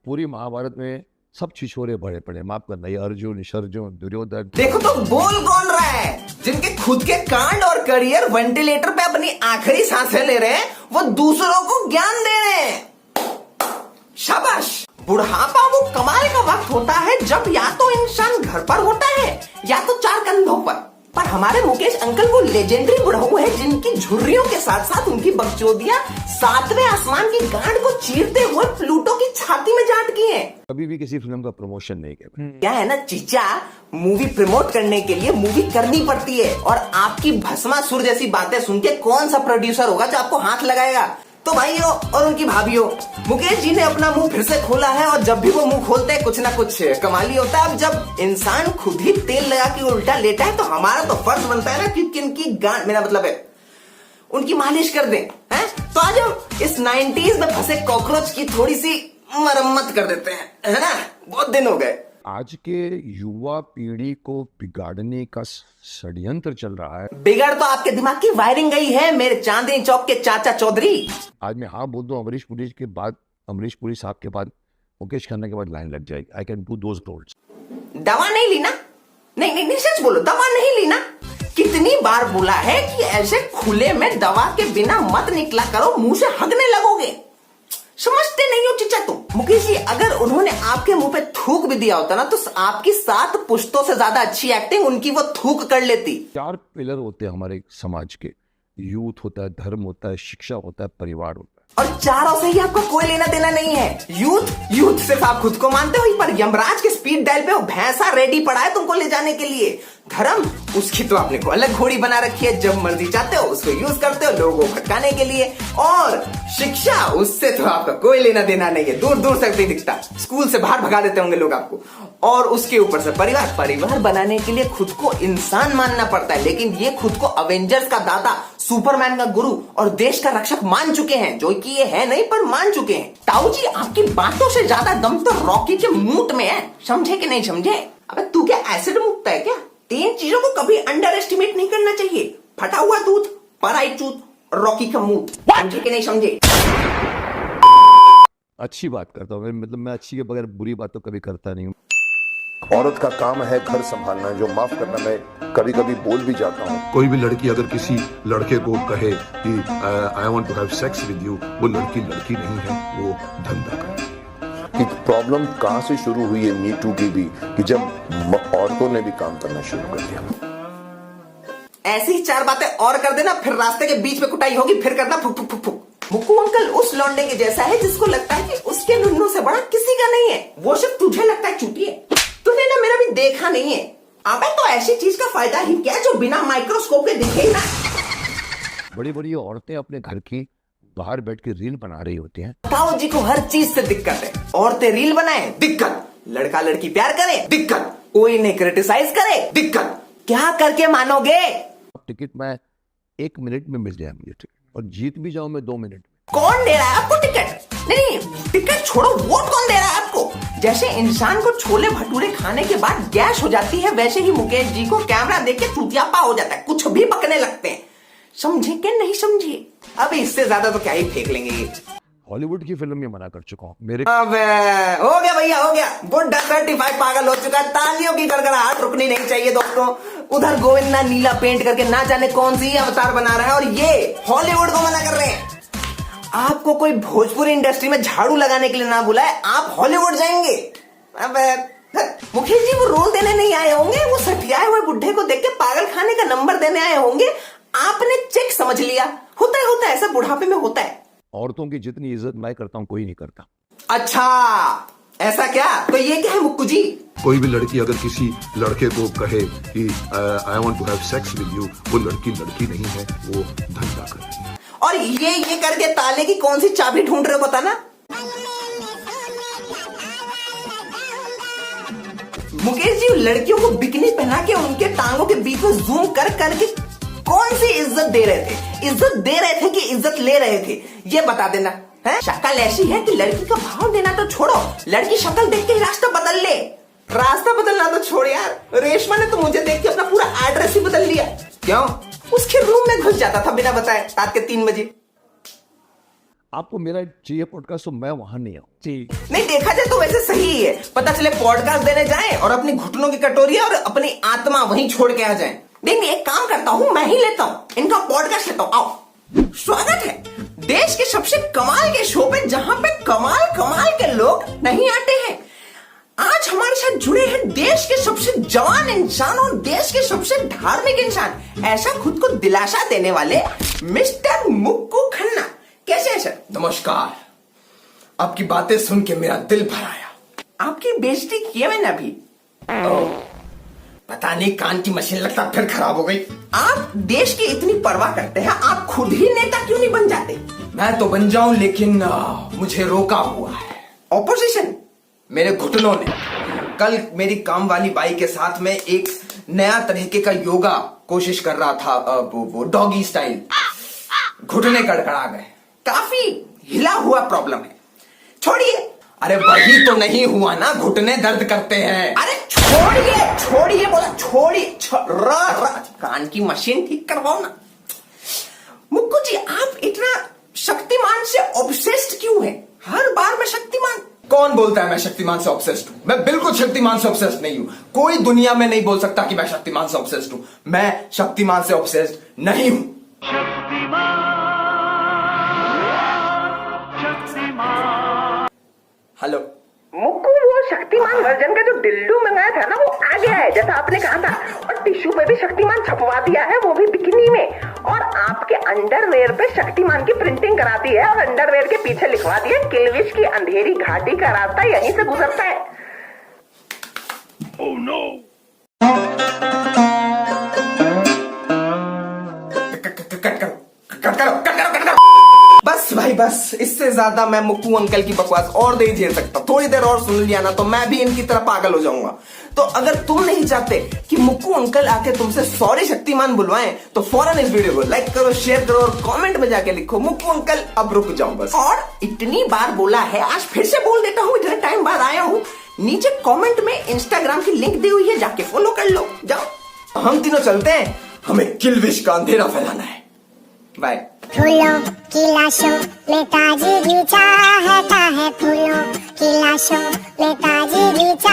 पूरी महाभारत में सब छिछोरे बड़े पड़े, माफ करना, ये अर्जुन, अर्जुन, दुर्योधन। देखो तो बोल कौन रहा है? जिनके खुद के कांड और करियर वेंटिलेटर पे अपनी आखिरी सांसें ले रहे हैं, वो दूसरों को ज्ञान दे रहे हैं। शाबाश। बुढ़ापा वो कमाल का वक्त होता है जब या तो इंसान घर पर होता है या तो चार कंधों पर हमारे मुकेश अंकल वो लेजेंडरी बुढ़ऊ है जिनकी झुर्रियों के साथ साथ उनकी बकचोदियां सातवें आसमान की गांड को चीरते हुए प्लूटो की छाती में जाट की हैं। कभी भी किसी फिल्म का प्रमोशन नहीं किया। क्या है ना चीचा, मूवी प्रमोट करने के लिए मूवी करनी पड़ती है, और आपकी भस्मासुर जैसी बातें सुन के कौन सा प्रोड्यूसर होगा जो आपको हाथ लगाएगा? तो भाइयों और उनकी भाभीियों, मुकेश जी ने अपना मुंह फिर से खोला है, और जब भी वो मुंह खोलते हैं कुछ ना कुछ कमाली होता है। अब जब इंसान खुद ही तेल लगा के उल्टा लेटा है तो हमारा तो फर्ज बनता है ना कि किनकी गांड, मेरा मतलब है उनकी मालिश कर दें, हैं? तो आज हम इस 90s में फंसे कॉकरोच की थोड़ी सी मरम्मत कर देते हैं, है ना? बहुत दिन हो गए। आज के युवा पीढ़ी को बिगाड़ने का षड्यंत्र चल रहा है। बिगड़ तो आपके दिमाग की वायरिंग गई है मेरे चांदनी चौक के चाचा चौधरी। आज मैं हाँ बोल दूं, अमरीश पुरी के बाद, अमरीश पुरी साहब के बाद, मुकेश खन्ना के बाद लाइन लग जाएगी। I can do those roles. दवा नहीं ली ना? नहीं सच बोलो, दवा नहीं ली ना? कितनी बार बोला है कि ऐसे खुले में दवा के बिना मत निकला करो, मुंह से हगने लगोगे। समझते नहीं हो चिचा तुम। मुकेश जी, अगर उन्होंने आपके मुंह पे थूक भी दिया होता ना तो आपकी 7 पुश्तों से ज्यादा अच्छी एक्टिंग उनकी वो थूक कर लेती। 4 पिलर होते हैं हमारे समाज के। यूथ होता है, धर्म होता है, शिक्षा होता है, परिवार होता है। और चारों से ही आपको कोई लेना देना नहीं है। यूथ सिर्फ आप खुद को मानते हो, पर यमराज के स्पीड डायल पे वो भैंसा रेडी पड़ा है तुमको ले जाने के लिए। धर्म, उसकी तो आपने को अलग घोड़ी बना रखी है, जब मर्जी चाहते हो उसको यूज करते हो लोगों को भटकाने के लिए। और शिक्षा, उससे तो आपका कोई लेना देना नहीं है, दूर दूर तक नहीं दिखता, स्कूल से बाहर भगा देते होंगे लोग आपको। और उसके ऊपर से परिवार बनाने के लिए खुद को इंसान मानना पड़ता है, लेकिन ये खुद को अवेंजर्स का दादा, सुपरमैन का गुरु और देश का रक्षक मान चुके हैं, जो कि ये है नहीं पर मान चुके हैं। ताऊ जी, आपकी बातों से ज्यादा दम तो रॉकी के मूड में है, समझे कि नहीं समझे? अबे तू क्या एसिड मुक्त है क्या? 3 चीजों को कभी अंडर एस्टिमेट नहीं करना चाहिए, फटा हुआ दूध, पराई चूत, रॉकी का मूड, समझे कि नहीं समझे? अच्छी बात करता हूँ, मतलब मैं अच्छी के बगैर बुरी बात तो कभी करता नहीं हूँ। औरत का काम है घर संभालना, जो माफ करना मैं कभी कभी बोल भी जाता हूँ। कोई भी लड़की अगर किसी लड़के को कहे कि I want to have sex with you, वो लड़की नहीं है, वो धंधा करती है। कि प्रॉब्लम कहाँ से शुरू हुई है मी टू की भी, कि जब औरतों ने भी काम करना शुरू कर दिया। ऐसी ही 4 बातें और कर देना, फिर रास्ते के बीच में कुटाई होगी, फिर करना फुक फुक फुक फुक। मुक्कू अंकल उस लौंडे के जैसा है जिसको लगता है कि उसके नुन्नू से बड़ा किसी का नहीं है, वो सिर्फ तुझे लगता है चूती है। तूने ना मेरा भी देखा नहीं है। अबे तो ऐसी चीज का फायदा ही क्या जो बिना माइक्रोस्कोप के दिखे ना। बड़ी बड़ी औरतें अपने घर की बाहर बैठ के रील बना रही होती हैं। ताऊ जी को हर चीज से दिक्कत है। औरतें रील बनाए, दिक्कत। लड़का लड़की प्यार करे, दिक्कत। कोई ने क्रिटिसाइज करे, दिक्कत। क्या करके मानोगे? टिकट मैं 1 मिनट में मिल जाए मुझे टिकट, और जीत भी जाऊं मैं 2 मिनट में। कौन दे रहा है आपको टिकट? नहीं, टिकट छोड़ो, वोट कौन दे रहा है आपको? जैसे इंसान को छोले भटूरे खाने के बाद गैस हो जाती है, वैसे ही मुकेश जी को कैमरा देख के चूतियापा हो जाता है, कुछ भी बकने लगते हैं। समझे कि नहीं समझे? अब इससे ज्यादा तो क्या ही फेंक लेंगे। हॉलीवुड की फिल्म में मना कर चुका हूँ मेरे। अबे हो गया भैया, हो गया। बुड्ढा 35 पागल हो चुका है। तालियों की गड़गड़ाहट रुकनी नहीं चाहिए दोस्तों। उधर गोविंदा नीला पेंट करके ना जाने कौन सी अवतार बना रहा है, और ये हॉलीवुड को मना कर रहे हैं। आपको कोई भोजपुरी इंडस्ट्री में झाड़ू लगाने के लिए ना बुलाए, आप हॉलीवुड जाएंगे। अबे मुकेश जी वो रोल देने नहीं आए होंगे, वो सठियाए हुए बुढ़े को देख के पागल खाने का नंबर देने आए होंगे। आपने चेक समझ लिया। होता है ऐसा, बुढ़ापे में होता है। औरतों की जितनी इज्जत मैं करता हूँ कोई नहीं करता। अच्छा ऐसा क्या? तो ये क्या है मुक्कू जी? कोई भी लड़की अगर किसी लड़के को कहे कि I want to have sex with you, वो लड़की नहीं है, वो धंधा करती है। और ये करके ताले की कौन सी चाबी ढूंढ रहे हो बताना? मुकेश जी लड़कियों को बिकनी पहना के उनके टांगों के बीच में जूम कर करके कौन सी इज्जत दे रहे थे? इज्जत दे रहे थे कि इज्जत ले रहे थे, ये बता देना। है शक्ल ऐसी है कि लड़की का भाव देना तो छोड़ो, लड़की शक्ल देख के ही रास्ता बदल ले। रास्ता बदलना तो छोड़ यार, रेशमा ने तो मुझे देख के अपना पूरा एड्रेस ही बदल लिया। क्यों? उसके रूम में घुस जाता था बिना बताए रात के 3 बजे। आपको मेरा चाहिए पॉडकास्ट तो मैं वहां नहीं आऊँ जी। नहीं, देखा जाए तो वैसे सही ही है। पता चले पॉडकास्ट देने जाएं और अपनी घुटनों की कटोरी और अपनी आत्मा वहीं छोड़ के आ जाएं। नहीं, एक काम करता हूं, मैं ही लेता हूं इनका पॉडकास्ट लेता हूं। आओ, स्वागत है देश के सबसे कमाल के शो पे, जहां पे कमाल कमाल के लोग नहीं आते हैं। आज हमारे साथ जुड़े हैं देश के सबसे जवान इंसान और देश के सबसे धार्मिक इंसान, ऐसा खुद को दिलासा देने वाले मिस्टर मुक्कू खन्ना। कैसे हैं सर? नमस्कार। आपकी बातें सुन के मेरा दिल भर आया। आपकी बेइज्जती की है मैंने अभी। पता नहीं कान की मशीन लगता फिर खराब हो गई। आप देश की इतनी परवाह करते हैं, आप खुद ही नेता क्यों नहीं बन जाते? मैं तो बन जाऊं, लेकिन मुझे रोका हुआ है ऑपोजिशन, मेरे घुटनों ने। कल मेरी काम वाली बाई के साथ में एक नया तरीके का योगा कोशिश कर रहा था, वो डॉगी स्टाइल। घुटने कड़कड़ा गए, काफी हिला हुआ प्रॉब्लम है। छोड़िए। अरे वही तो नहीं हुआ ना, घुटने दर्द करते हैं। अरे छोड़िए बोला, छोड़िए। कान की मशीन ठीक करवाओ ना। मुक्कू जी, आप इतना शक्तिमान से ऑब्सेस्ड क्यों हैं? हर बार मैं शक्तिमान। कौन बोलता है मैं शक्तिमान से ऑब्सेस्ड हूं? मैं बिल्कुल शक्तिमान से ऑब्सेस्ड नहीं हूं। कोई दुनिया में नहीं बोल सकता कि मैं शक्तिमान से ऑब्सेस्ड हूं। मैं शक्तिमान से ऑब्सेस्ड नहीं हूं। हेलो मुक्कू, वो शक्तिमान वर्जन का जो दिल्डू मंगाया था ना, वो आ गया है जैसा आपने कहा था। और टिश्यू पे भी शक्तिमान छपवा दिया है, वो भी बिकिनी में। और आपके अंडरवेयर पे शक्तिमान की प्रिंटिंग करा दी है और अंडरवेयर के पीछे लिखवा दिया, किल्विश की अंधेरी घाटी का रास्ता यहीं से गुजरता है। Oh no! कट करो। बस भाई बस, इससे ज्यादा मैं मुक्कू अंकल की बकवास और नहीं झेल सकता। थोड़ी देर और सुन लिया ना तो मैं भी इनकी तरह पागल हो जाऊंगा। तो अगर तुम नहीं चाहते कि मुक्कू अंकल आके तुमसे सॉरी शक्तिमान बुलवाएं, तो फौरन इस वीडियो को लाइक करो, शेयर करो और कमेंट में जाके लिखो, मुक्कू अंकल अब रुक जाओ बस। और इतनी बार बोला है, आज फिर से बोल देता हूँ, इतने टाइम बाद आया हूँ। नीचे कमेंट में इंस्टाग्राम की लिंक दी हुई है, जाके फॉलो कर लो। जाओ, हम तीनों चलते हैं, हमें किल्विश का अंधेरा फैलाना है। बाय। फूलों की लाशों में ताजगी चाहता है, फूलों की लाशों में ताजगी चाहता